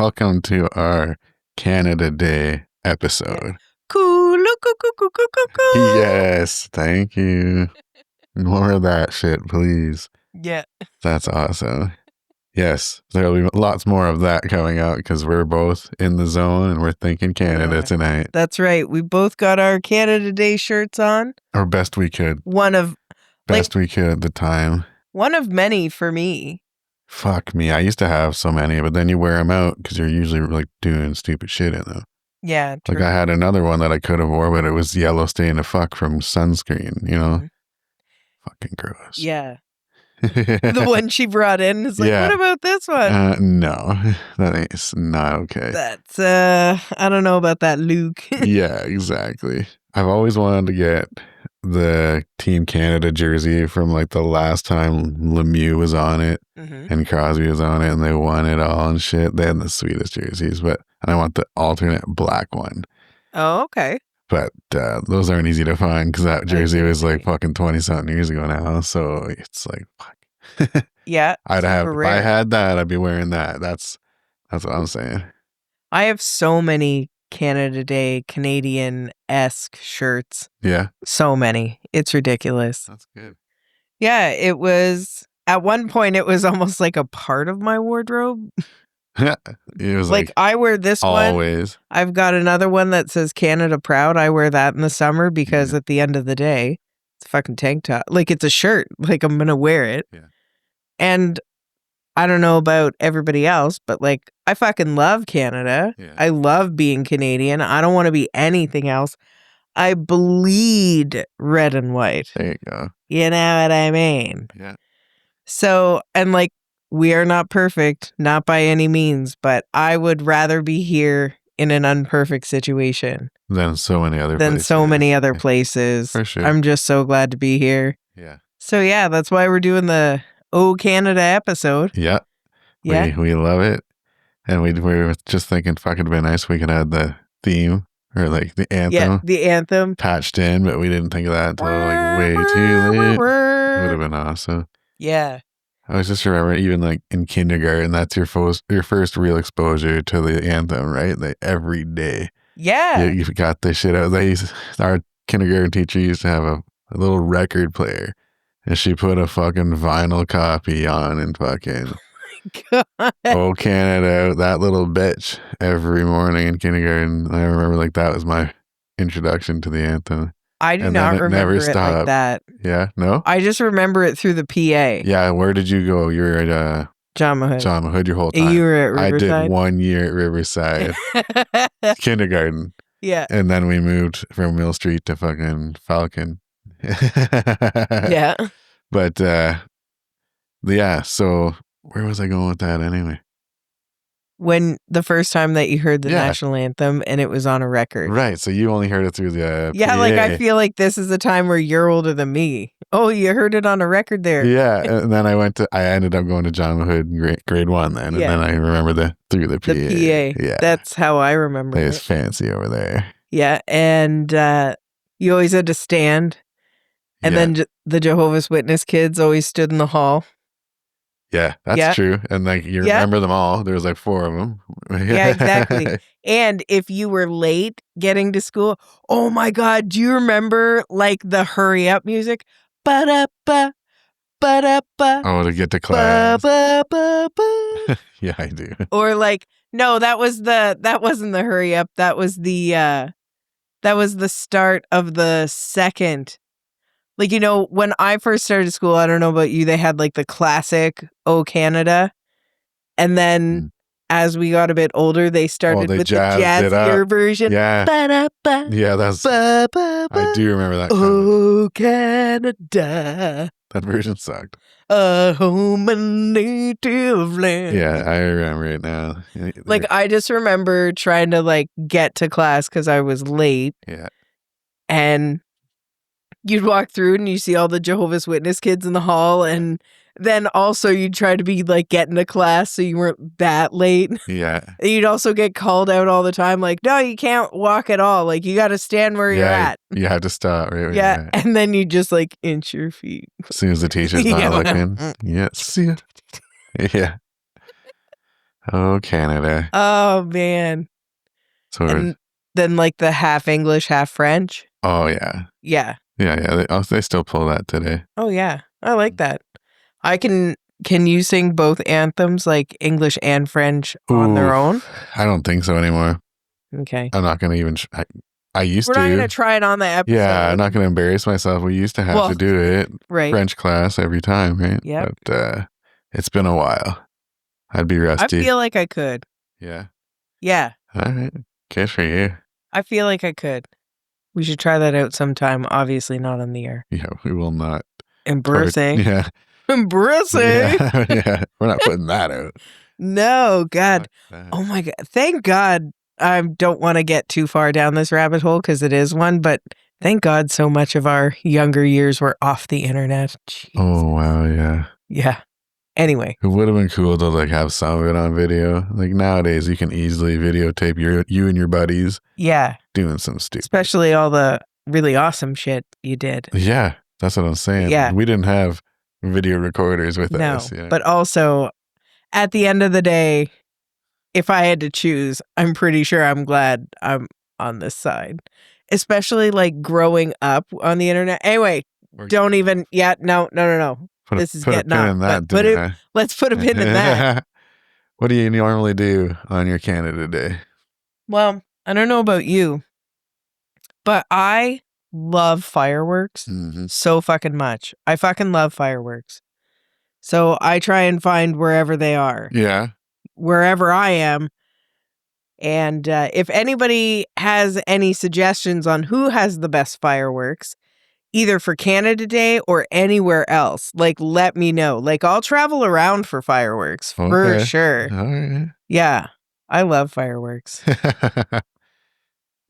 welcome to our Canada Day episode. Cool. Yes, thank you. More of that shit, please. Yeah. That's awesome. Yes, there'll be lots more of that coming out because we're both in the zone and we're thinking Canada tonight. That's right. We both got our Canada Day shirts on. Or best we could. Best we could at the time. One of many for me. Fuck me. I used to have so many, but then you wear them out because you're usually like doing stupid shit in them. Yeah, true. Like I had another one that I could have wore, but it was yellow stain to fuck from sunscreen, you know? Fucking gross. Yeah. The one she brought in is like, what about this one? No, that is not okay. That's, I don't know about that, Luke. Yeah, exactly. I've always wanted to get the Team Canada jersey from like the last time Lemieux was on it and Crosby was on it and they won it all and shit. They had the sweetest jerseys, and I want the alternate black one. Oh, okay. But those aren't easy to find because that jersey was like fucking 20-something years ago now. So it's like, fuck. Yeah. If I had that, I'd be wearing that. That's what I'm saying. I have so many Canada Day Canadian-esque shirts. Yeah. So many. It's ridiculous. That's good. Yeah, it was, at one point, it was almost like a part of my wardrobe. It was like I wear this always. one. I've got another one that says Canada Proud. I wear that in the summer because at the end of the day, it's a fucking tank top. Like it's a shirt. Like I'm going to wear it. Yeah. And I don't know about everybody else, but like I fucking love Canada. Yeah. I love being Canadian. I don't want to be anything else. I bleed red and white. There you go. You know what I mean? Yeah. So, and like, we are not perfect, not by any means, but I would rather be here in an unperfect situation than so many other places. For sure. I'm just so glad to be here. Yeah. So yeah, that's why we're doing the Oh Canada episode. Yeah. Yeah. We love it. And we were just thinking, fuck, it'd be nice if we could add the theme or like the anthem. Yeah, the anthem. Patched in, but we didn't think of that until like way too late. It would have been awesome. Yeah. I was just remembering, even like in kindergarten, that's your first real exposure to the anthem, right? Like every day. Yeah. You got this shit out. Our kindergarten teacher used to have a little record player, and she put a fucking vinyl copy on and fucking Oh Canada, that little bitch, every morning in kindergarten. I remember like that was my introduction to the anthem. I do not remember it like that. Yeah, no? I just remember it through the PA. Yeah, where did you go? You were at John Mahood your whole time. You were at Riverside? I did 1 year at Riverside. Kindergarten. Yeah. And then we moved from Mill Street to fucking Falcon. Yeah. But, yeah, so where was I going with that anyway? When the first time that you heard the national anthem and it was on a record. Right. So you only heard it through the Yeah, PA. like I feel like this is a time where you're older than me. Oh, you heard it on a record there. Yeah. And then I ended up going to John Mahood grade 1 then. And then I remember through the PA. The PA. Yeah. That's how I remember it. It's fancy over there. Yeah. And you always had to stand. And then the Jehovah's Witness kids always stood in the hall. Yeah, that's true. And like you remember them all. There was like 4 of them. Yeah, exactly. And if you were late getting to school, oh my God, do you remember like the hurry up music? Ba-da-ba, ba-da-ba. Oh, to get to class. Ba-ba-ba-ba. Yeah, I do. Or like, no, that wasn't the hurry up. That was the start of the second. Like, you know, when I first started school, I don't know about you, they had like the classic Oh Canada. And then as we got a bit older, they started with the jazzier version. Yeah. Ba-da-ba, yeah, ba-ba-ba. I do remember that. Oh Canada. That version sucked. A home and native land. Yeah, I remember it now. Like, I just remember trying to like get to class because I was late. Yeah. And you'd walk through and you see all the Jehovah's Witness kids in the hall. And then also you'd try to be like getting to class so you weren't that late. Yeah. And you'd also get called out all the time. Like, no, you can't walk at all. Like, you got to stand where you're at. You have to stop. Right, yeah. And then you just like inch your feet. As soon as the teacher's not looking. Yes. Yeah. Oh, Canada. Oh, man. So And then like the half English, half French. oh, yeah. Yeah. Yeah. They still pull that today. Oh, yeah. I like that. Can you sing both anthems, like English and French, on their own? I don't think so anymore. Okay. I'm not going to even... I used to. We're not going to try it on the episode. Yeah, I'm not going to embarrass myself. We used to have to do it. Right. French class every time, right? Yep. But it's been a while. I'd be rusty. I feel like I could. Yeah. Yeah. All right. Good for you. I feel like I could. We should try that out sometime. Obviously not on the air. Yeah, we will not. Embarrassing. Yeah. Embarrassing. Yeah. We're not putting that out. No, God. Oh my God. Thank God. I don't want to get too far down this rabbit hole because it is one, but thank God so much of our younger years were off the internet. Jeez. Oh, wow. Yeah. Yeah. Anyway. It would have been cool to like have some of it on video. Like nowadays you can easily videotape you and your buddies. Yeah. Doing some stupid. Especially all the really awesome shit you did. Yeah. That's what I'm saying. Yeah. We didn't have video recorders with us. Yeah. But also at the end of the day, if I had to choose, I'm pretty sure I'm glad I'm on this side. Especially like growing up on the internet. Anyway, don't even yet. No. This is getting off. Let's put a pin in that. What do you normally do on your Canada Day? Well, I don't know about you, but I love fireworks so fucking much. I fucking love fireworks. So I try and find wherever they are. Yeah. Wherever I am. And if anybody has any suggestions on who has the best fireworks, either for Canada Day or anywhere else, like let me know. Like I'll travel around for fireworks for sure. All right. Yeah. I love fireworks.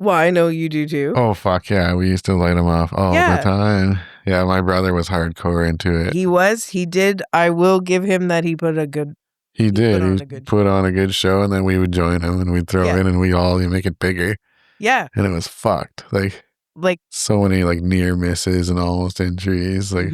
Well, I know you do too. Oh, fuck yeah. We used to light them off all the time. Yeah, my brother was hardcore into it. He did. I will give him that he put a good... He put on a good show, and then we would join him, and we'd throw in, and we all make it bigger. Yeah. And it was fucked. Like so many like near misses and almost injuries. Like,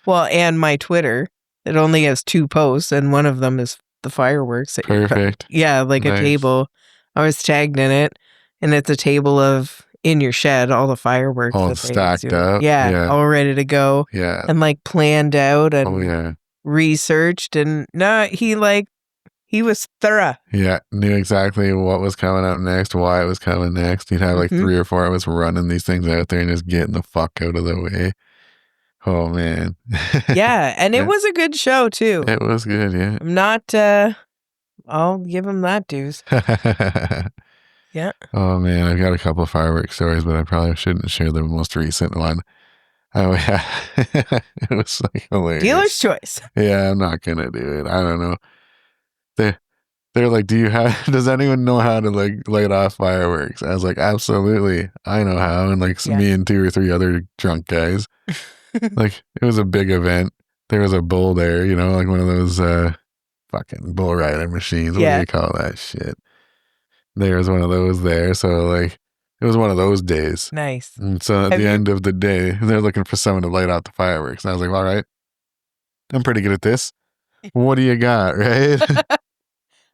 Well, and my Twitter, it only has 2 posts, and one of them is the fireworks. Perfect. Yeah, like nice. A table. I was tagged in it, and it's a table of in your shed, all the fireworks. All stacked up. Yeah, all ready to go. Yeah. And like planned out and researched. And no, he was thorough. Yeah, knew exactly what was coming up next, why it was coming next. He'd have like 3 or 4 of us running these things out there and just getting the fuck out of the way. Oh, man. Yeah, and it was a good show, too. It was good, yeah. I'm not, I'll give him that, dudes. Yeah. Oh, man, I've got a couple of fireworks stories, but I probably shouldn't share the most recent one. Oh, yeah. It was like hilarious. Dealer's choice. Yeah, I'm not going to do it. I don't know. They're like, does anyone know how to like light off fireworks? I was like, absolutely. I know how. And like me and 2 or 3 other drunk guys, like it was a big event. There was a bull there, like one of those fucking bull rider machines. What do you call that shit? There was one of those there. So like, it was one of those days. Nice. And so at the end of the day, they're looking for someone to light out the fireworks. And I was like, all right, I'm pretty good at this. What do you got, right?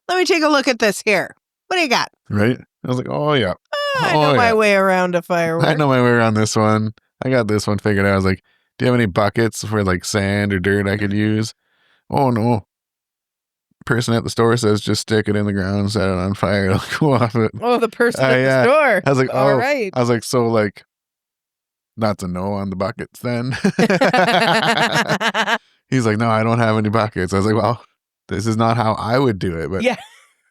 Let me take a look at this here. What do you got? Right? I was like, oh, yeah. I know my way around a firework. I know my way around this one. I got this one figured out. I was like, do you have any buckets for like sand or dirt I could use? Oh, no. Person at the store says just stick it in the ground, set it on fire. It'll go off it. Oh, the person at the store. I was like, all right. I was like, so like, that's a no on the buckets then. He's like, no, I don't have any buckets. I was like, well, this is not how I would do it, but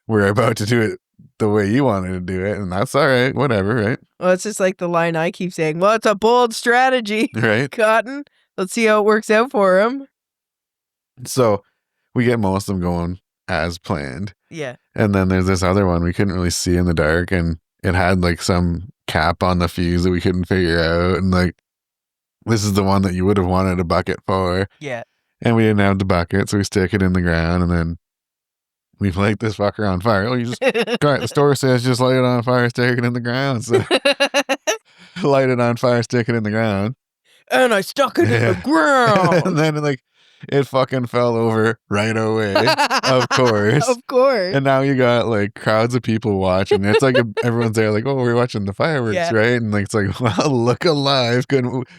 we're about to do it the way you wanted to do it, and that's all right, whatever, right? Well, it's just like the line I keep saying, well, it's a bold strategy, right? Cotton. Let's see how it works out for him. So we get most of them going as planned. Yeah. And then there's this other one we couldn't really see in the dark, and it had like some cap on the fuse that we couldn't figure out, and like, this is the one that you would have wanted a bucket for. Yeah. And we didn't have the bucket, so we stick it in the ground, and then we light this fucker on fire. Oh, you just, the store says just light it on fire, stick it in the ground. So light it on fire, stick it in the ground. And I stuck it in the ground. And then like, it fucking fell over right away. Of course. Of course. And now you got like crowds of people watching. It's like everyone's there like, oh, we're watching the fireworks, right? And like it's like, well, look alive.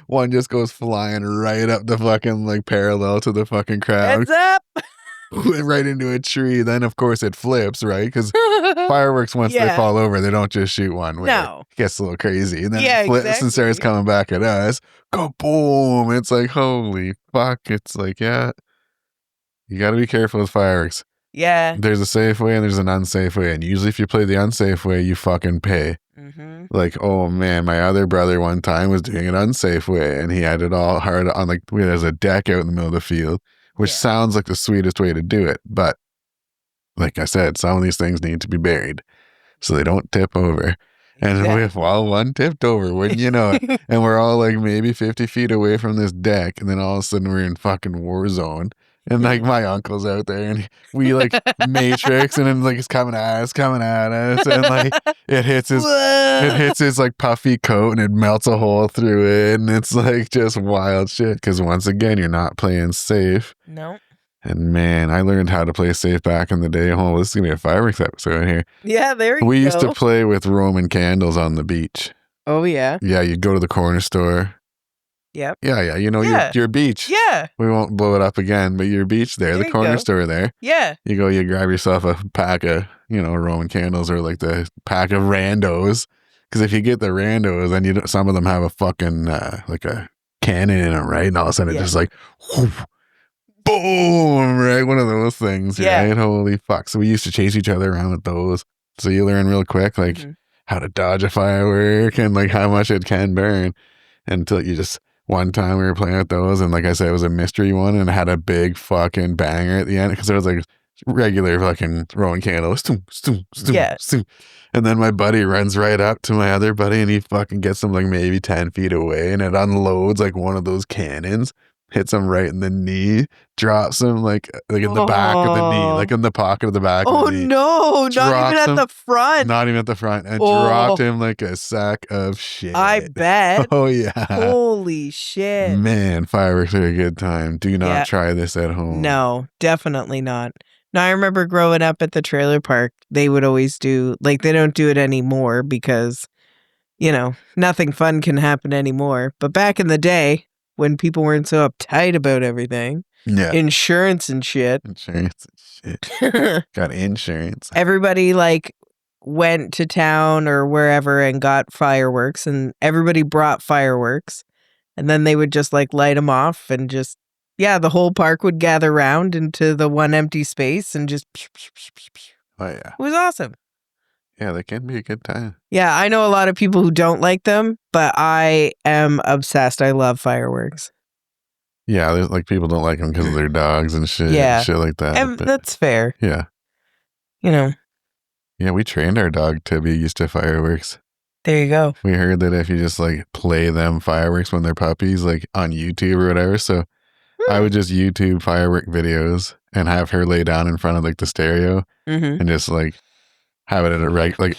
One just goes flying right up the fucking like parallel to the fucking crowd. Heads up. Went right into a tree. Then of course it flips, right? Because fireworks, once they fall over, they don't just shoot one way. No. It gets a little crazy. And then it flips and starts coming back at us. Go boom. It's like, holy fuck. It's like, yeah. You got to be careful with fireworks. Yeah. There's a safe way and there's an unsafe way. And usually if you play the unsafe way, you fucking pay. Mm-hmm. Like, oh man, my other brother one time was doing an unsafe way and he had it all hard on, like, there's a deck out in the middle of the field, which sounds like the sweetest way to do it. But like I said, some of these things need to be buried so they don't tip over. And one tipped over, wouldn't you know it? And we're all like maybe 50 feet away from this deck. And then all of a sudden we're in fucking war zone. And like my uncle's out there and we like matrix and then like it's coming at us. And like it hits his like puffy coat and it melts a hole through it. And it's like just wild shit. Cause once again, you're not playing safe. No. And man, I learned how to play safe back in the day. Oh, this is going to be a fireworks episode here. Yeah, there you go. We used to play with Roman candles on the beach. Oh, yeah. Yeah, you'd go to the corner store. Yep. Yeah. You know, your beach. Yeah. We won't blow it up again, but your beach there, the corner store there. Yeah. You go, you grab yourself a pack of, Roman candles or like the pack of randos. Because if you get the randos, then some of them have a fucking, like a cannon in them, right? And all of a sudden it just like, whoosh, boom, right? One of those things, right? Holy fuck. So we used to chase each other around with those. So you learn real quick, like, how to dodge a firework and like how much it can burn until you just... One time we were playing with those, and like I said, it was a mystery one, and it had a big fucking banger at the end because it was like regular fucking Roman candle. And then my buddy runs right up to my other buddy, and he fucking gets him like maybe 10 feet away, and it unloads like one of those cannons, hits him right in the knee, drops him like in the back of the knee, like in the pocket of the back of the knee. Oh no, not even at the front. Not even at the front. And dropped him like a sack of shit. I bet. Oh yeah. Holy shit. Man, fireworks are a good time. Do not try this at home. No, definitely not. Now I remember growing up at the trailer park, they would always do, like, they don't do it anymore because, nothing fun can happen anymore. But back in the day, when people weren't so uptight about everything. Yeah. Insurance and shit. Got insurance. Everybody like went to town or wherever and got fireworks, and everybody brought fireworks, and then they would just like light them off and just, the whole park would gather around into the one empty space and just pew, pew, pew, pew, pew. Oh yeah. It was awesome. Yeah, that can be a good time. Yeah, I know a lot of people who don't like them, but I am obsessed. I love fireworks. Yeah, there's like people don't like them because of their dogs and shit. Yeah. Shit like that. And that's fair. Yeah. Yeah, we trained our dog to be used to fireworks. There you go. We heard that if you just like play them fireworks when they're puppies, like on YouTube or whatever. So I would just YouTube firework videos and have her lay down in front of like the stereo and just like have it at a like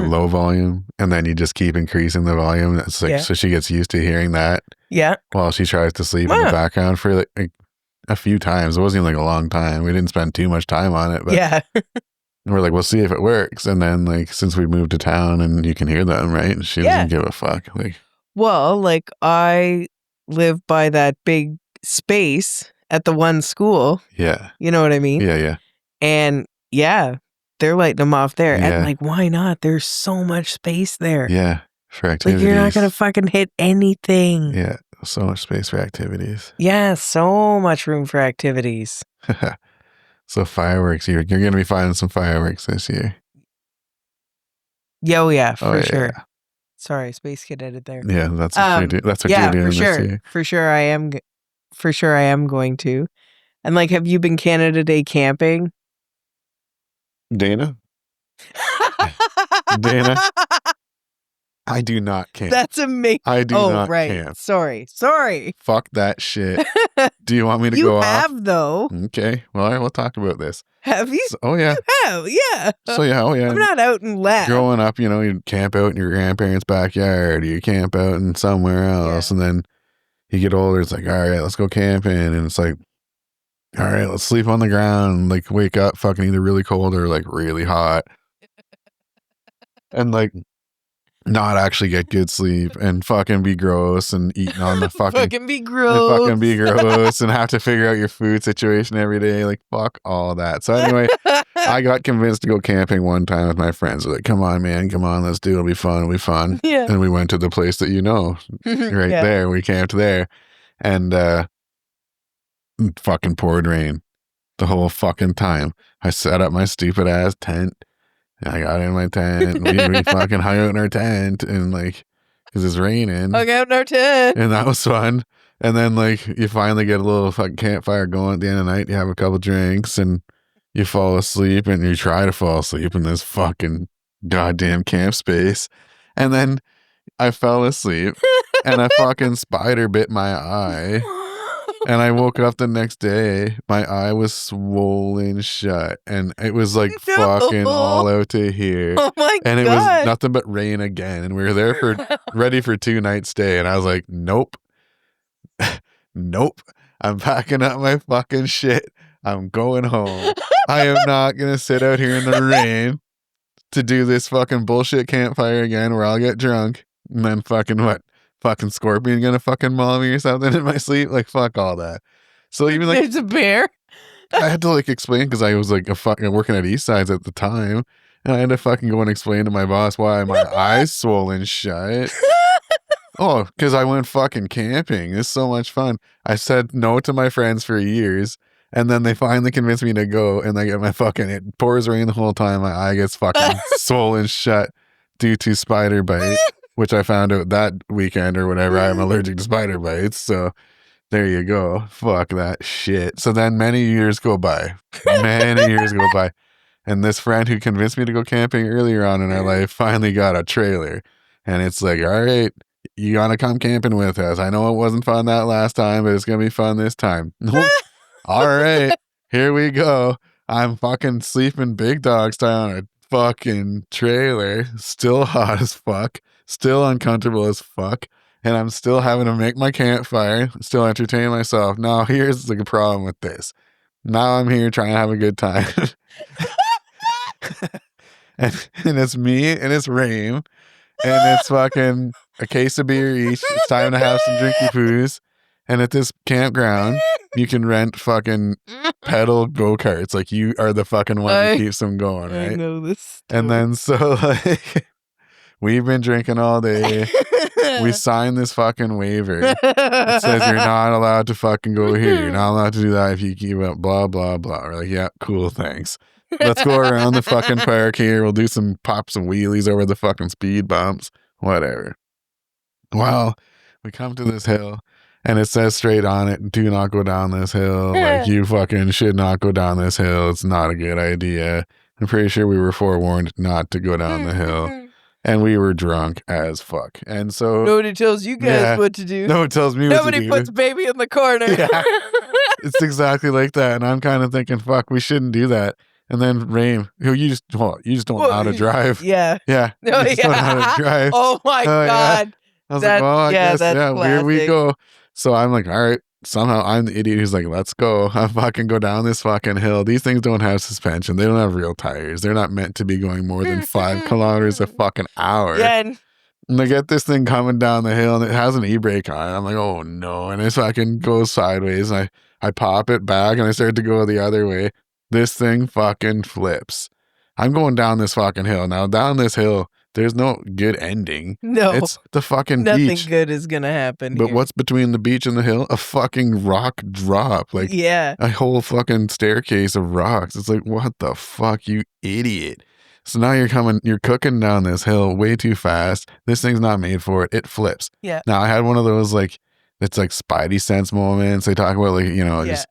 low volume, and then you just keep increasing the volume. It's like so she gets used to hearing that. Yeah. While she tries to sleep in the background for like a few times. It wasn't even like a long time. We didn't spend too much time on it, but we're like, we'll see if it works. And then like since we moved to town and you can hear them, right? And she doesn't give a fuck. Like, well, like I live by that big space at the one school. Yeah. You know what I mean? Yeah. And they're lighting them off there. Yeah. And like, why not? There's so much space there. Yeah. For activities. Like, you're not going to fucking hit anything. Yeah. So much space for activities. Yeah. So much room for activities. So fireworks, you're going to be finding some fireworks this year. Yeah, for sure. Sorry, Space Kid edited there. Yeah, that's what you're doing. That's what you're doing this year. For sure I am. For sure I am going to. And like, have you been Canada Day camping? Dana, I do not camp. That's amazing. I do not camp. Sorry. Fuck that shit. Do you want me to go off? You have, though. Okay. Well, all right, we'll talk about this. Have you? Oh, yeah. You have, yeah. So, yeah, I'm not out and left. Growing up, you camp out in your grandparents' backyard, or you camp out in somewhere else, and then you get older, it's like, all right, let's go camping, and it's like, all right, let's sleep on the ground. Like, wake up fucking either really cold or like really hot. And like, not actually get good sleep and fucking be gross and eating on the fucking be gross. Fucking be gross and have to figure out your food situation every day. Like, fuck all that. So anyway, I got convinced to go camping one time with my friends. They're like, come on, man, come on, let's do it. It'll be fun. It'll be fun. Yeah. And we went to the place that right there. We camped there. And fucking poured rain the whole fucking time. I set up my stupid ass tent. I got in my tent. We fucking hung out in our tent and like, because it's raining. Hung out in our tent. And that was fun. And then like you finally get a little fucking campfire going at the end of the night. You have a couple drinks and you fall asleep and you try to fall asleep in this fucking goddamn camp space. And then I fell asleep and a fucking spider bit my eye. And I woke up the next day, my eye was swollen shut, and it was like fucking all out to here. Oh my God. And it was nothing but rain again. And we were there ready for 2 nights stay. And I was like, nope, nope. I'm packing up my fucking shit. I'm going home. I am not going to sit out here in the rain to do this fucking bullshit campfire again where I'll get drunk and then fucking scorpion gonna fucking maul me or something in my sleep? Like, fuck all that. So even like, there's a bear. I had to like explain because I was like working at East Sides at the time, and I had to fucking go and explain to my boss why my eyes swollen shut. Oh, because I went fucking camping. It's so much fun. I said no to my friends for years, and then they finally convinced me to go, and I get it pours rain the whole time. My eye gets fucking swollen shut due to spider bite. Which I found out that weekend or whatever, I'm allergic to spider bites. So there you go. Fuck that shit. So then many years go by. And this friend who convinced me to go camping earlier on in our life finally got a trailer. And it's like, all right, you gotta come camping with us. I know it wasn't fun that last time, but it's gonna be fun this time. All right, here we go. I'm fucking sleeping big dog style on a fucking trailer. Still hot as fuck. Still uncomfortable as fuck, and I'm still having to make my campfire, still entertain myself. Now, here's the problem with this. Now I'm here trying to have a good time. and it's me, and it's Rain, and it's fucking a case of beer each. It's time to have some drinky poos. And at this campground, you can rent fucking pedal go-karts. Like, you are the fucking one who keeps them going, right? I know this story. And then so, like... We've been drinking all day. We signed this fucking waiver. It says you're not allowed to fucking go here. You're not allowed to do that if you keep up, blah, blah, blah. We're like, yeah, cool, thanks. Let's go around the fucking park here. We'll do some pops and wheelies over the fucking speed bumps. Whatever. Well, we come to this hill, and it says straight on it, do not go down this hill. Like, you fucking should not go down this hill. It's not a good idea. I'm pretty sure we were forewarned not to go down the hill. And we were drunk as fuck. And so... Nobody tells you guys what to do. No one tells me what to do. Nobody puts baby in the corner. Yeah. It's exactly like that. And I'm kind of thinking, fuck, we shouldn't do that. And then Rain, who you just don't know how to drive. Yeah. Yeah. Oh, you just don't know how to drive. Oh my God. Yeah. I was like, well, I guess, that's here we go. So I'm like, all right. Somehow I'm the idiot who's like, let's go. I fucking go down this fucking hill. These things don't have suspension. They don't have real tires. They're not meant to be going more than 5 kilometers a fucking hour. Yeah. And I get this thing coming down the hill and it has an e-brake on it. I'm like, oh no. And it fucking goes sideways. And I pop it back and I start to go the other way. This thing fucking flips. I'm going down this fucking hill. Now, down this hill, there's no good ending. No. It's the fucking Nothing beach. good is going to happen But here. what's between the beach and the hill? A fucking rock drop. Like, yeah. A whole fucking staircase of rocks. It's like, what the fuck, you idiot. So now you're cooking down this hill way too fast. This thing's not made for it. It flips. Yeah. Now, I had one of those, like, it's like Spidey sense moments. They talk about, like, just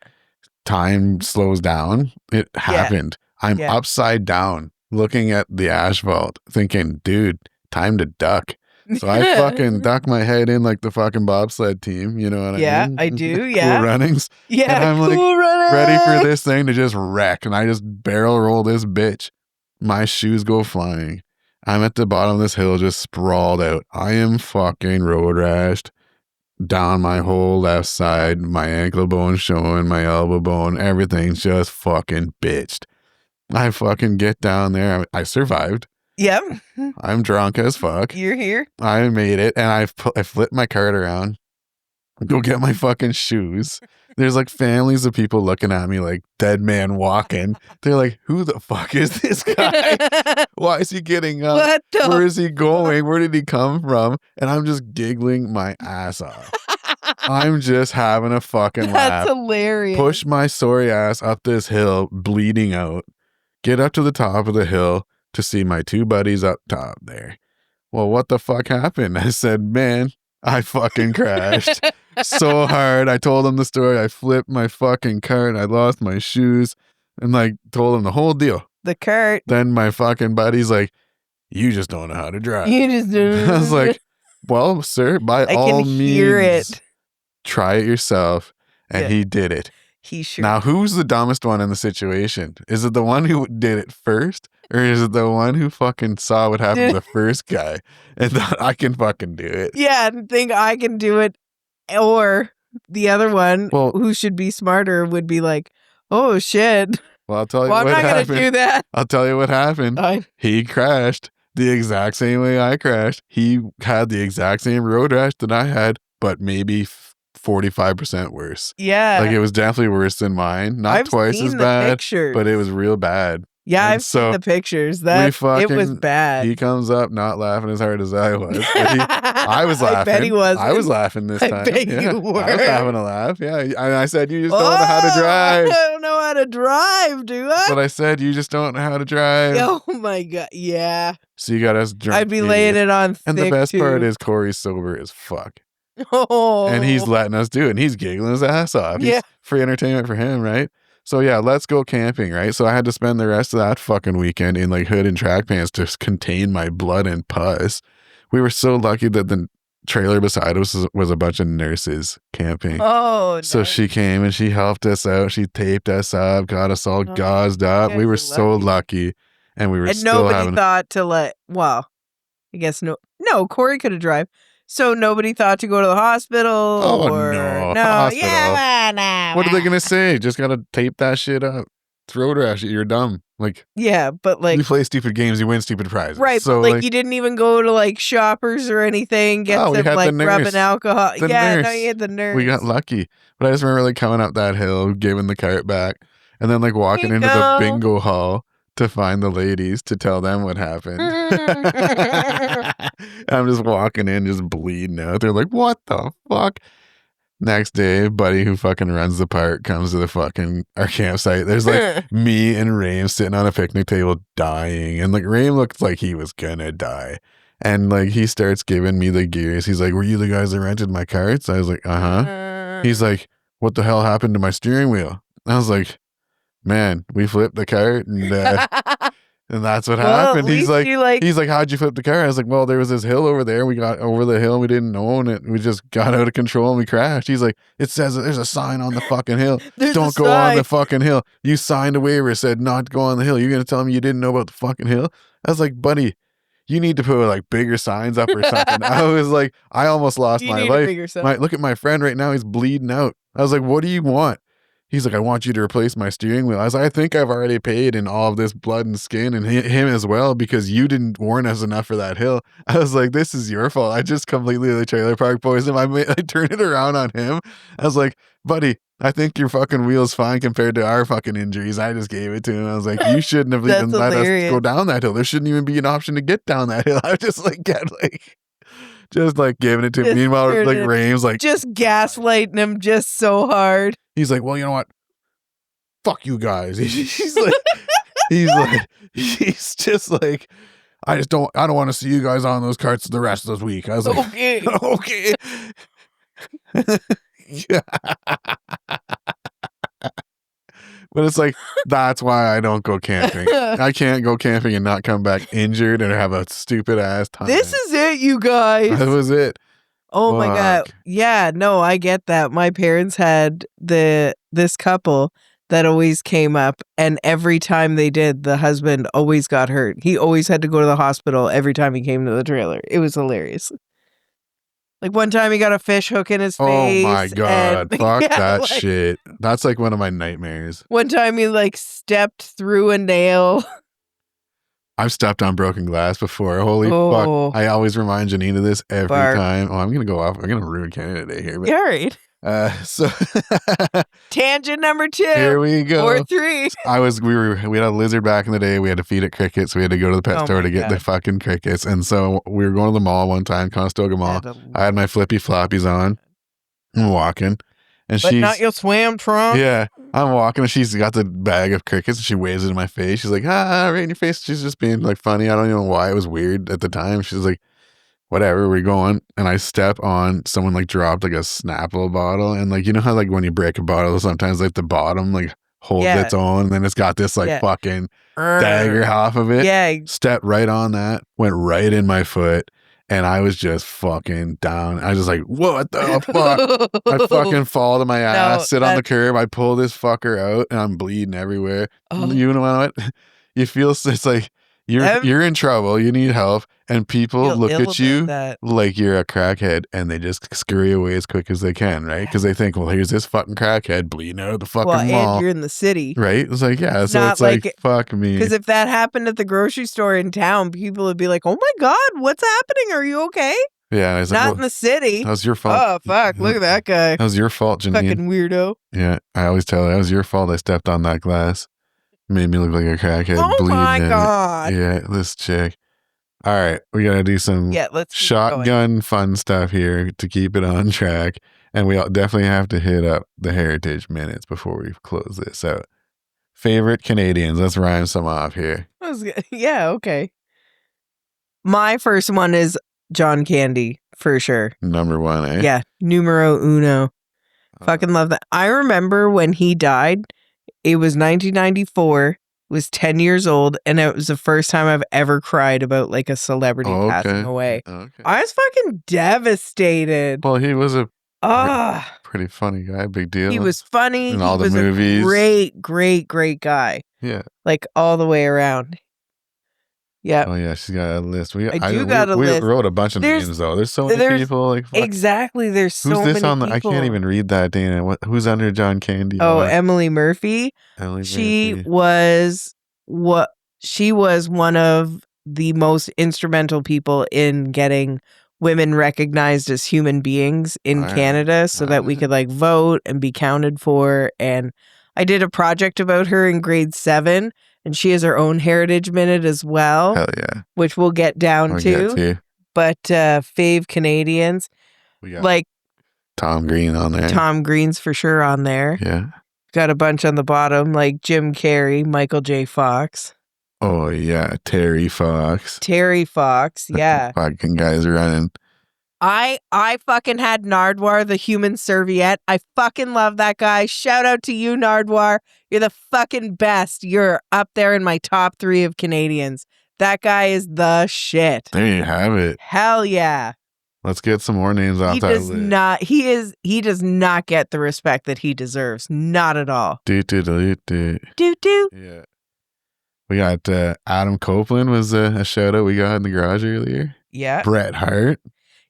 time slows down. It happened. I'm upside down looking at the asphalt thinking, dude, time to duck. So I fucking duck my head in like the fucking bobsled team. You know what I mean? Yeah, I do. Cool runnings. Yeah, and I'm cool like ready for this thing to just wreck. And I just barrel roll this bitch. My shoes go flying. I'm at the bottom of this hill just sprawled out. I am fucking road rashed. down my whole left side, my ankle bone showing, my elbow bone, everything's just fucking bitched. I fucking get down there. I survived. Yep. I'm drunk as fuck. You're here. I made it, and I flipped my cart around. Go get my fucking shoes. There's like families of people looking at me like dead man walking. They're like, who the fuck is this guy? Why is he getting up? Where is he going? Where did he come from? And I'm just giggling my ass off. I'm just having a fucking laugh. That's hilarious. Push my sorry ass up this hill, bleeding out. Get up to the top of the hill to see my two buddies up top there. Well, what the fuck happened? I said, man, I fucking crashed so hard. I told him the story. I flipped my fucking cart. I lost my shoes and like told him the whole deal. The cart. Then my fucking buddy's like, you just don't know how to drive. You just don't. I was like, well, sir, by all means, try it yourself. And he did it. He sure. Now, who's the dumbest one in the situation? Is it the one who did it first? Or is it the one who fucking saw what happened to the first guy and thought, I can fucking do it? Yeah, and think I can do it. Or the other one, who should be smarter, would be like, oh, shit. Well, I'll tell you what happened. I'm not going to do that. I'll tell you what happened. He crashed the exact same way I crashed. He had the exact same road rash that I had, but maybe 45% worse. Yeah. Like it was definitely worse than mine. Not twice as bad, but it was real bad. Yeah, I've seen the pictures. It was bad. He comes up not laughing as hard as I was. I was laughing. I bet he was. I was laughing this time. I bet you were. I was having a laugh. Yeah. And I said, you just don't know how to drive. I don't know how to drive, do I? But I said, you just don't know how to drive. Oh my God. Yeah. So you got us drunk. I'd be laying it on thick, and the best too. part is Corey's sober as fuck. Oh. And he's letting us do it. And he's giggling his ass off. He's free entertainment for him, right? So yeah, let's go camping, right? So I had to spend the rest of that fucking weekend in like hood and track pants to contain my blood and pus. We were so lucky that the trailer beside us was a bunch of nurses camping. Oh, so she came and she helped us out. She taped us up, got us all gauzed up. We were so lucky, and we were still nobody thought to I guess no, Corey could have drive. So nobody thought to go to the hospital? Oh, no. Hospital. Yeah, no. What are they going to say? Just got to tape that shit up. Throat rash, you're dumb. Like, yeah, but like, you play stupid games, you win stupid prizes. Right, so but like you didn't even go to like Shoppers or anything, get some like rubbing alcohol. No, you had the nurse. We got lucky. But I just remember like coming up that hill, giving the cart back, and then like walking into the bingo hall to find the ladies to tell them what happened. I'm just walking in, just bleeding out. They're like, what the fuck? Next day, buddy who fucking runs the park comes to our campsite. There's like me and Raim sitting on a picnic table dying. And like Raim looked like he was gonna die. And like he starts giving me the gears. He's like, were you the guys that rented my carts? I was like, uh-huh. He's like, what the hell happened to my steering wheel? I was like, man, we flipped the cart and that's what happened. He's like, how'd you flip the car? I was like, well, there was this hill over there. We got over the hill. We didn't own it. We just got out of control and we crashed. He's like, it says there's a sign on the fucking hill. Don't go on the fucking hill. You signed a waiver, said not to go on the hill. You're going to tell me you didn't know about the fucking hill? I was like, buddy, you need to put like bigger signs up or something. I was like, I almost lost my life. Look at my friend right now. He's bleeding out. I was like, what do you want? He's like, I want you to replace my steering wheel. I was like, I think I've already paid in all of this blood and skin and him as well because you didn't warn us enough for that hill. I was like, this is your fault. I just completely the trailer park poisoned him. I turned it around on him. I was like, buddy, I think your fucking wheel's fine compared to our fucking injuries. I just gave it to him. I was like, you shouldn't have even let us go down that hill. There shouldn't even be an option to get down that hill. I was just like, just like giving it to him. Meanwhile, like Raim's like just gaslighting him just so hard. He's like, well, you know what? Fuck you guys. He's just like, I don't want to see you guys on those carts the rest of this week. I was like, okay. Okay. But it's like, that's why I don't go camping. I can't go camping and not come back injured and have a stupid ass time. This is it, you guys. That was it. Oh my God. Yeah, no, I get that. My parents had this couple that always came up, and every time they did, the husband always got hurt. He always had to go to the hospital every time he came to the trailer. It was hilarious. Like one time he got a fish hook in his face. Oh my God. Fuck that like, shit. That's like one of my nightmares. One time he like stepped through a nail. I've stepped on broken glass before. Holy fuck. I always remind Janine of this every time. Oh, I'm going to go off. I'm going to ruin Canada Day here. But, all right. So tangent number 2. Here we go. Or 3. We had a lizard back in the day. We had to feed it crickets. We had to go to the pet store to get the fucking crickets. And so we were going to the mall one time, Conestoga Mall. I had my flippy floppies on. I'm walking. And but not your swam trunk. Yeah. I'm walking and she's got the bag of crickets and she waves it in my face. She's like, right in your face. She's just being like funny. I don't even know why. It was weird at the time. She's like, whatever, we're going. And I step on someone like dropped like a Snapple bottle. And like, you know how like when you break a bottle, sometimes like the bottom like holds its own. And then it's got this like fucking dagger off of it. Yeah. Stepped right on that. Went right in my foot. And I was just fucking down. I was just like, what the fuck? I fucking fall to my ass, sit on the curb. I pull this fucker out and I'm bleeding everywhere. You know what? You feel, it's like you're in trouble. You need help. And people look at you like you're a crackhead and they just scurry away as quick as they can, right? Because they think, well, here's this fucking crackhead bleeding out of the fucking mall. And you're in the city. Right? It's like, yeah. So it's like, fuck me. Because if that happened at the grocery store in town, people would be like, oh my God, what's happening? Are you okay? Yeah. I was Not in the city. That was your fault. Oh, fuck. Look at that guy. That was your fault, Janine. Fucking weirdo. Yeah. I always tell her, that was your fault. I stepped on that glass. Made me look like a crackhead. Oh my God. Yeah, this chick. All right, we got to do some shotgun fun stuff here to keep it on track. And we definitely have to hit up the Heritage Minutes before we close this out. Favorite Canadians. Let's rhyme some off here. Yeah, okay. My first one is John Candy, for sure. Number 1, eh? Yeah, numero uno. Fucking love that. I remember when he died, it was 1994. Was 10 years old, and it was the first time I've ever cried about like a celebrity passing away. Okay. I was fucking devastated. Well, he was a pretty funny guy, big deal. He was funny. In all the movies. A great guy. Yeah. Like all the way around. Yeah. Oh yeah, she's got a list. We list. We wrote a bunch of names though. There's so many people. Like exactly. There's so many. Who's this on the? People. I can't even read that, Dana. Who's under John Candy? Oh, Emily Murphy. She was one of the most instrumental people in getting women recognized as human beings in Canada, so that we could like vote and be counted for. And I did a project about her in grade 7. And she has her own Heritage Minute as well. Hell yeah. Which we'll get down to. But fave Canadians. We got like Tom Green on there. Tom Green's for sure on there. Yeah. Got a bunch on the bottom like Jim Carrey, Michael J. Fox. Oh yeah, Terry Fox. Yeah. Fucking guys running. I fucking had Nardwar, the human serviette. I fucking love that guy. Shout out to you, Nardwar. You're the fucking best. You're up there in my top 3 of Canadians. That guy is the shit. There you have it. Hell yeah. Let's get some more names off that list. He does not get the respect that he deserves. Not at all. Do. Yeah. We got Adam Copeland was a shout out we got in the garage earlier. Yeah. Bret Hart.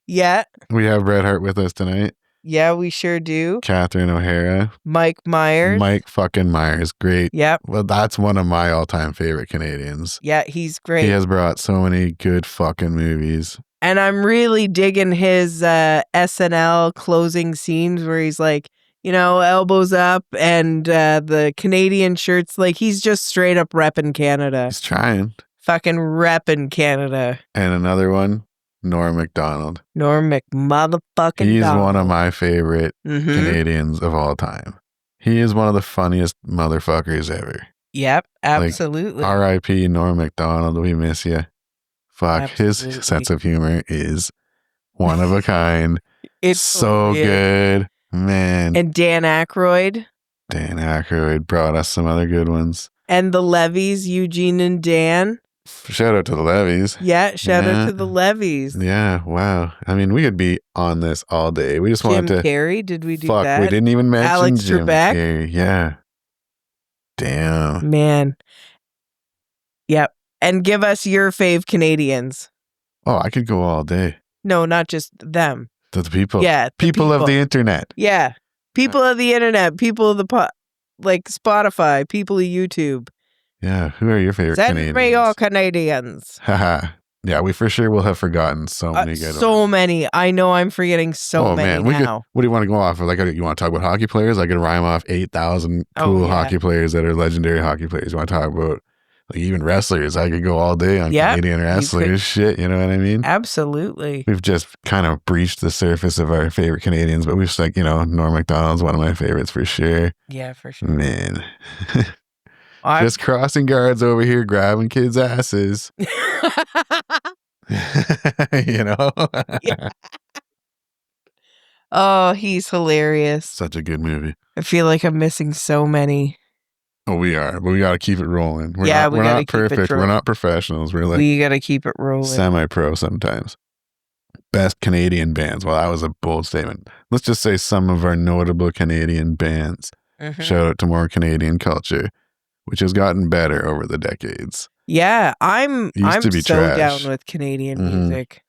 Yeah. We have Bret Hart with us tonight. Yeah, we sure do. Catherine O'Hara. Mike Myers. Mike fucking Myers. Great. Yep. Well, that's one of my all-time favorite Canadians. Yeah, he's great. He has brought so many good fucking movies. And I'm really digging his SNL closing scenes where he's like, you know, elbows up and the Canadian shirts. Like, he's just straight up repping Canada. He's trying. Fucking repping Canada. And another one. Norm Macdonald. Norm McMotherfucking He's one of my favorite Canadians of all time. He is one of the funniest motherfuckers ever. Yep, absolutely. Like, R.I.P. Norm Macdonald. We miss you. Fuck, absolutely. His sense of humor is one of a kind. It's so good. Man. And Dan Aykroyd. Dan Aykroyd brought us some other good ones. And the Levies, Eugene and Dan. Shout out to the Levies. Yeah, shout out to the Levies. Yeah, wow. I mean, we could be on this all day. We just wanted to... Jim Carrey, did we do that? Fuck, we didn't even mention Alex Jim Trebek. Carrey. Yeah. Damn. Man. Yep. And give us your fave Canadians. Oh, I could go all day. No, not just them. To the people. Yeah. People of the internet. Yeah. People of the internet. People of the like Spotify. People of YouTube. Yeah. Who are your favorite Canadians? Send me your Canadians. Haha. Yeah, we for sure will have forgotten so many good ones. So many. I know I'm forgetting so many now. What do you want to go off of? Like, you want to talk about hockey players? I could rhyme off 8,000 cool hockey players that are legendary hockey players. You want to talk about like even wrestlers? I could go all day on Canadian wrestlers. Shit, you know what I mean? Absolutely. We've just kind of breached the surface of our favorite Canadians, but we've just like, Norm Macdonald's one of my favorites for sure. Yeah, for sure. Man. Just crossing guards over here, grabbing kids' asses. Yeah. Oh, he's hilarious. Such a good movie. I feel like I'm missing so many. Oh, we are, but we got to keep it rolling. We're we not perfect. We're not professionals. We're like we got to keep it rolling. Semi-pro sometimes. Best Canadian bands. Well, that was a bold statement. Let's just say some of our notable Canadian bands. Mm-hmm. Shout out to more Canadian culture, which has gotten better over the decades. Yeah, I'm so trash. down with Canadian music.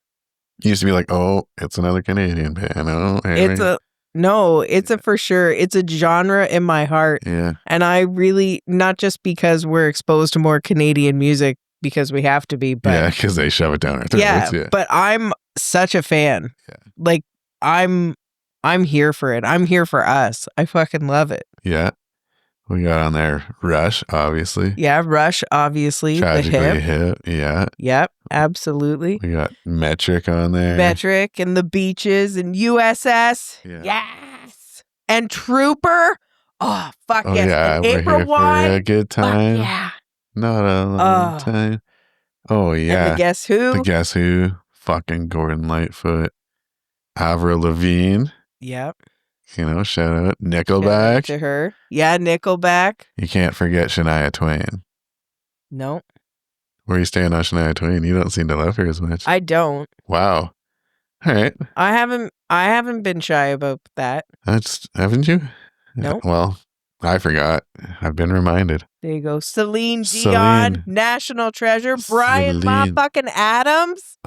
Used to be like, oh, it's another Canadian band. Oh, hey. It's a for sure. It's a genre in my heart. Yeah. And I really, not just because we're exposed to more Canadian music because we have to be, but because they shove it down our throats. Yeah, but I'm such a fan. Yeah. Like I'm here for it. I'm here for us. I fucking love it. Yeah. We got on there Rush, obviously. Yeah, Rush, obviously. Tragically Hip. Yeah. Yep, absolutely. We got Metric on there. Metric and the Beaches and USS. Yeah. Yes. And Trooper. Oh, fuck yes. Yeah, and April Wine. A good time. Fuck yeah. Not a long time. Oh, yeah. And the Guess Who. The Guess Who. Fucking Gordon Lightfoot. Avril Lavigne. Yep. Shout out Nickelback. Shout out to her. Yeah, Nickelback. You can't forget Shania Twain. No. Where are you staying on Shania Twain? You don't seem to love her as much. I don't. Wow. All right. I haven't been shy about that. Haven't you? No. Well, I forgot. I've been reminded. There you go. Celine Dion, National Treasure, Bryan motherfucking Adams.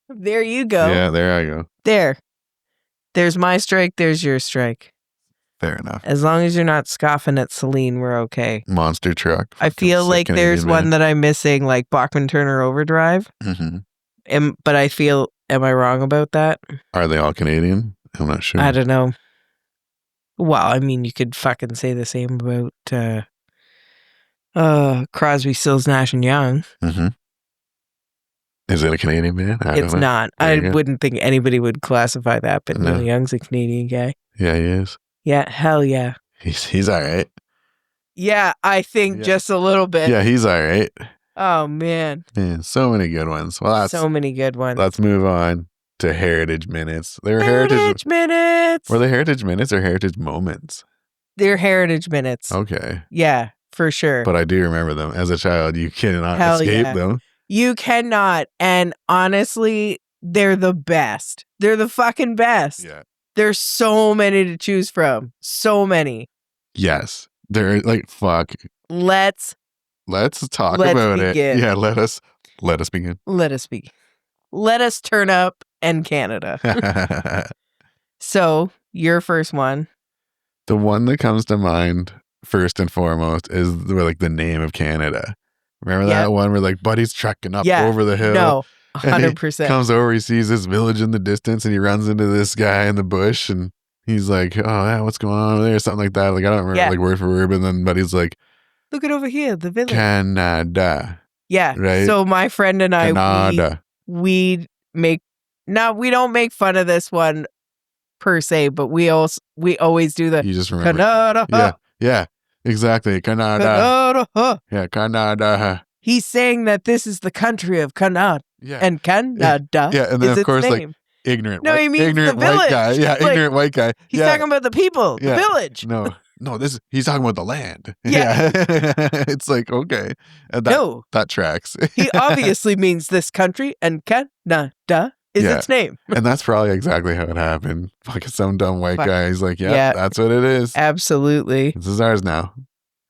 There you go. Yeah, there I go. There's my strike, there's your strike. Fair enough. As long as you're not scoffing at Celine, we're okay. Monster Truck. I feel like there's one that I'm missing, like Bachman Turner Overdrive. Mm-hmm. But I feel, am I wrong about that? Are they all Canadian? I'm not sure. I don't know. Well, I mean, you could fucking say the same about Crosby, Stills, Nash and Young. Mm-hmm. Is it a Canadian band? It's not. I wouldn't think anybody would classify that, but Neil Young's a Canadian guy. Yeah, he is. Yeah, hell yeah. He's all right. Yeah, I think just a little bit. Yeah, he's all right. Oh, man. Man, so many good ones. Well, so many good ones. Let's move on to Heritage Minutes. They were Heritage Minutes. Were they Heritage Minutes or Heritage Moments? They're Heritage Minutes. Okay. Yeah, for sure. But I do remember them. As a child, you cannot escape them. You cannot. And honestly, they're the best. They're the fucking best. Yeah. There's so many to choose from. So many. Yes. They're like, fuck. Let's talk about begin. it. Yeah, let us begin. Let us begin. Let us turn up in Canada. So, your first one. The one that comes to mind first and foremost is like the name of Canada. Remember that one where like Buddy's trekking up over the hill? No, 100%. He comes over, he sees this village in the distance, and he runs into this guy in the bush, and he's like, "Oh, yeah, what's going on over there?" Something like that. Like I don't remember like word for word, but then Buddy's like, "Look at over here, the village." Canada. Yeah. Right. So my friend and I, we don't make fun of this one per se, but we always do the. You just remember Canada. Yeah. Exactly. Canada. Yeah, Canada. He's saying that this is the country of Canada. Yeah. And Canada. Yeah, and then of course, like ignorant white guy. Yeah, ignorant white guy. He's talking about the people, the village. No, he's talking about the land. Yeah. It's like, okay. And that tracks. He obviously means this country and Canada is its name. And that's probably exactly how it happened. Fucking some dumb white guy. He's like, that's what it is. Absolutely. This is ours now.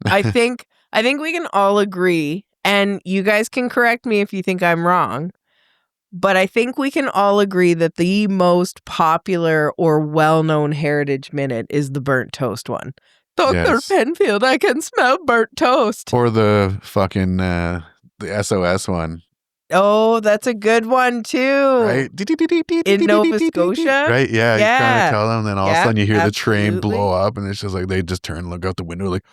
I think we can all agree, and you guys can correct me if you think I'm wrong, But I think we can all agree that the most popular or well-known Heritage Minute is the burnt toast one. Dr. Penfield, I can smell burnt toast. Or the fucking the SOS one. Oh, that's a good one too. Right? In Nova Scotia? Right? Yeah. You're trying to tell them, and then all of a sudden you hear the train blow up, and it's just like they just turn and look out the window like.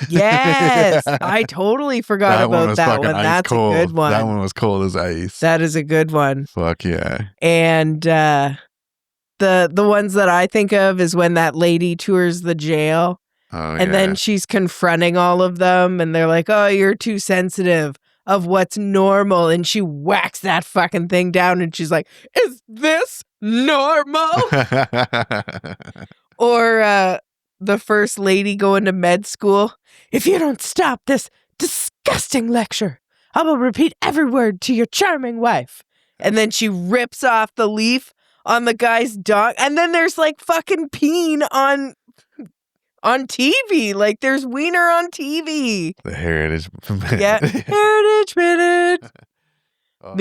Yes. I totally forgot about that one. That's cold. A good one. That one was cold as ice. That is a good one. Fuck yeah. And the ones that I think of is when that lady tours the jail. Oh, and then she's confronting all of them, and they're like, oh, you're too sensitive of what's normal. And she whacks that fucking thing down, and she's like, is this normal? Or the first lady going to med school. If you don't stop this disgusting lecture, I will repeat every word to your charming wife. And then she rips off the leaf on the guy's dog. And then there's like fucking peeing on TV. Like there's wiener on TV. The Heritage Minute. Yeah. Heritage Minute. Oh,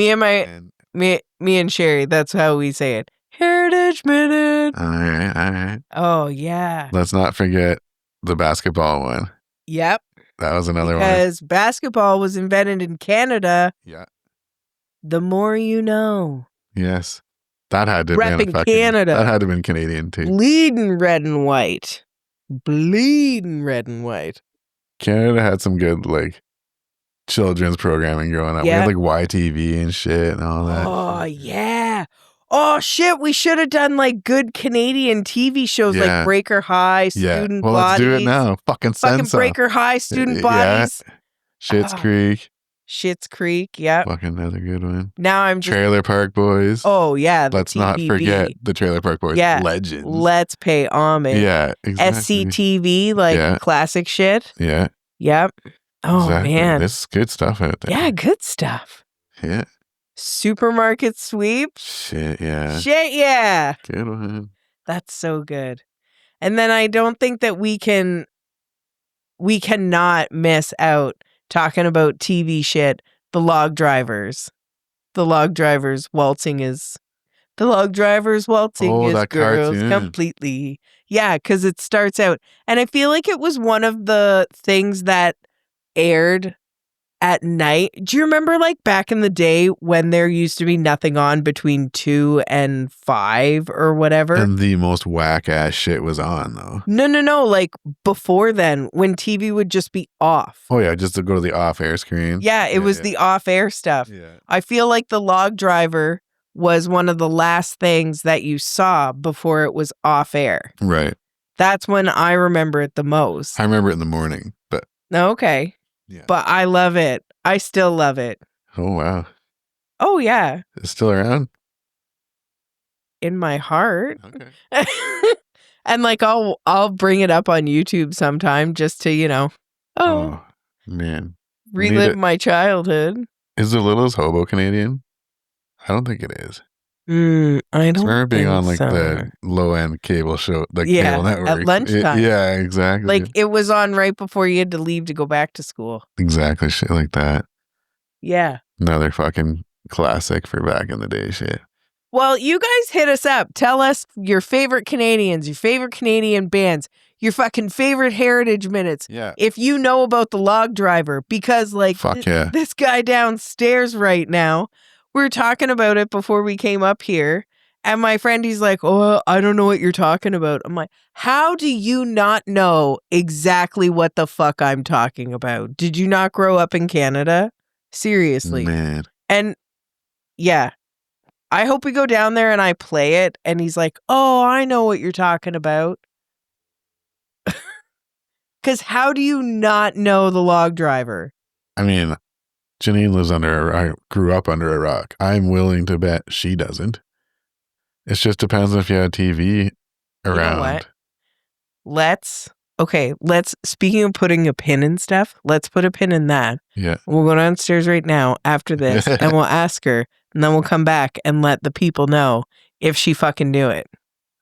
me and Sherry, that's how we say it. Heritage Minute. All right. Oh, yeah. Let's not forget the basketball one. Yep. That was another one. Because basketball was invented in Canada. Yeah. The more you know. Yes. That had to have been Canada. That had to have been Canadian too. Bleeding red and white. Canada had some good like children's programming growing up. Yeah. We had like YTV and shit and all that. Oh, yeah. Oh, shit. We should have done like good Canadian TV shows like Breaker High, Student Bodies. Let's do it now. Fucking Breaker High, Student Bodies. Schitt's Creek. Schitt's Creek, yeah. Fucking another good one. Now I'm just... Trailer Park Boys. Oh, yeah. Let's not forget the Trailer Park Boys legends. Let's pay homage. Yeah, exactly. SCTV, like classic shit. Yeah. Yep. Oh, man. This is good stuff out there. Yeah, good stuff. Yeah. Supermarket Sweep. Shit, yeah. Good one. That's so good. And then I don't think that we cannot miss out talking about TV shit. The Log Drivers. The Log Drivers waltzing is girls cartoon. completely. Yeah, because it starts out. And I feel like it was one of the things that aired at night. Do you remember like back in the day when there used to be nothing on between 2 and 5 or whatever? And the most whack ass shit was on though. No. Like before then when TV would just be off. Oh yeah, just to go to the off air screen. Yeah, it was the off air stuff. Yeah. I feel like The Log Driver was one of the last things that you saw before it was off air. Right. That's when I remember it the most. I remember it in the morning, but. Okay. Yeah. But I love it. I still love it. Oh, wow. Oh, yeah. It's still around? In my heart. Okay. And like I'll bring it up on YouTube sometime just to, oh man. Relive my childhood. Is The Littlest Hobo Canadian? I don't think it is. I don't remember being on like so. the low end cable show, the cable network. At lunchtime. Yeah, exactly. Like it was on right before you had to leave to go back to school. Exactly, shit like that. Yeah. Another fucking classic for back in the day shit. Well, you guys hit us up. Tell us your favorite Canadians, your favorite Canadian bands, your fucking favorite Heritage Minutes. Yeah. If you know about the Log Driver, because like this guy downstairs right now, we were talking about it before we came up here. And my friend, he's like, oh, I don't know what you're talking about. I'm like, how do you not know exactly what the fuck I'm talking about? Did you not grow up in Canada? Seriously. Man. And yeah, I hope we go down there and I play it. And he's like, oh, I know what you're talking about. Because how do you not know the Log Driver? I mean, Janine grew up under a rock. I'm willing to bet she doesn't. It just depends if you had TV around. You know what? Speaking of putting a pin in stuff, let's put a pin in that. Yeah. We'll go downstairs right now after this and we'll ask her and then we'll come back and let the people know if she fucking knew it.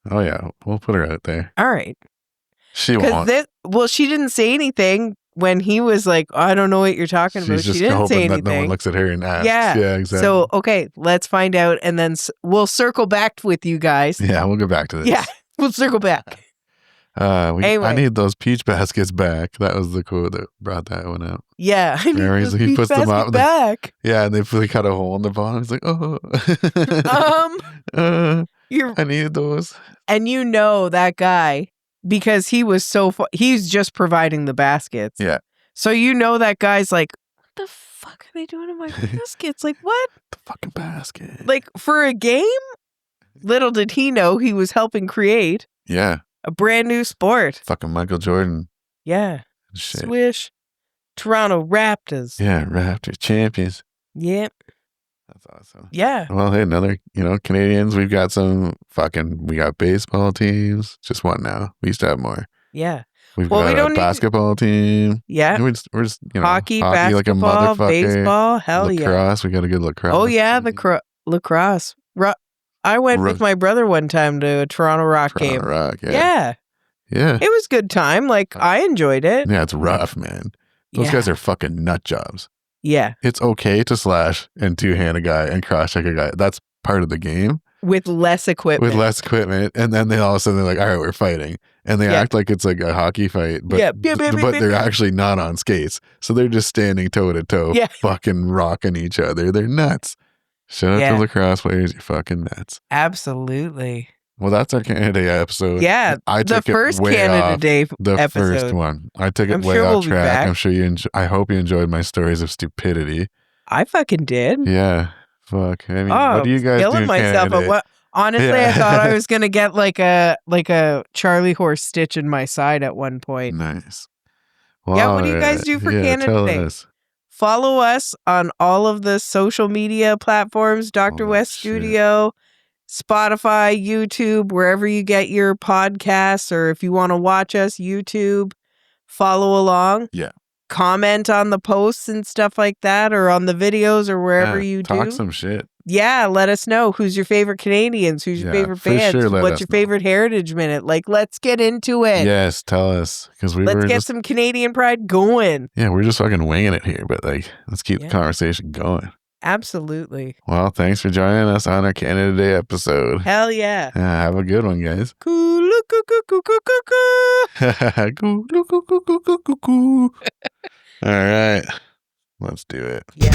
Oh, yeah. We'll put her out there. All right. She won't. She didn't say anything when he was like, I don't know what you're talking about. She's She just didn't say hoping anything. that no one looks at her and asks. Yeah, exactly. So, okay, let's find out. And then we'll circle back with you guys. Yeah, we'll get back to this. Yeah, we'll circle back. Anyway. I need those peach baskets back. That was the quote that brought that one out. Yeah, I need those he peach puts them out back. Yeah, and they cut a hole in the bottom. He's like, oh. I need those. And you know that guy, because he was he's just providing the baskets. Yeah. So you know that guy's like, what the fuck are they doing in my baskets? Like, what? The fucking basket. Like, for a game? Little did he know he was helping create a brand new sport. Fucking Michael Jordan. Yeah. Shit. Swish. Toronto Raptors. Yeah, Raptors champions. Yep. That's awesome. Yeah. Well, hey, another, Canadians, we got baseball teams. Just one now. We used to have more. Yeah. We've got a basketball team. Yeah. We're just, hockey, basketball, like a motherfucker. Baseball, hell lacrosse, we got a good lacrosse. Oh, yeah, the lacrosse. I went with my brother one time to a Toronto Rock game. Yeah. It was a good time. Like, I enjoyed it. Yeah, it's rough, man. Those guys are fucking nut jobs. Yeah. It's okay to slash and two-hand a guy and cross-check a guy. That's part of the game. With less equipment. And then all of a sudden they're like, all right, we're fighting. And they act like it's like a hockey fight, but they're actually not on skates. So they're just standing toe-to-toe, fucking rocking each other. They're nuts. Shout out to lacrosse players, you're fucking nuts. Absolutely. Well, that's our Canada Day episode. Yeah, I took the first Canada Day episode. The first one. I took it way off track. I'm sure I hope you enjoyed my stories of stupidity. I fucking did. Yeah. Fuck. I mean, what do you guys do in Canada Day? Honestly, I thought I was gonna get like a Charlie horse stitch in my side at one point. Nice. Well, what do you guys do for Canada Day? Follow us on all of the social media platforms, Dr. West Studio, Spotify, YouTube, wherever you get your podcasts, or if you want to watch us, YouTube, follow along. Yeah. Comment on the posts and stuff like that, or on the videos, or wherever you do. Talk some shit. Yeah, let us know who's your favorite Canadians, who's your favorite bands, what's your favorite Heritage Minute. Like, let's get into it. Yes, tell us, because let's get some Canadian pride going. Yeah, we're just fucking winging it here, but like, let's keep the conversation going. Absolutely. Well, thanks for joining us on our Canada Day episode. Hell yeah. Have a good one, guys. All right. Let's do it. Yeah.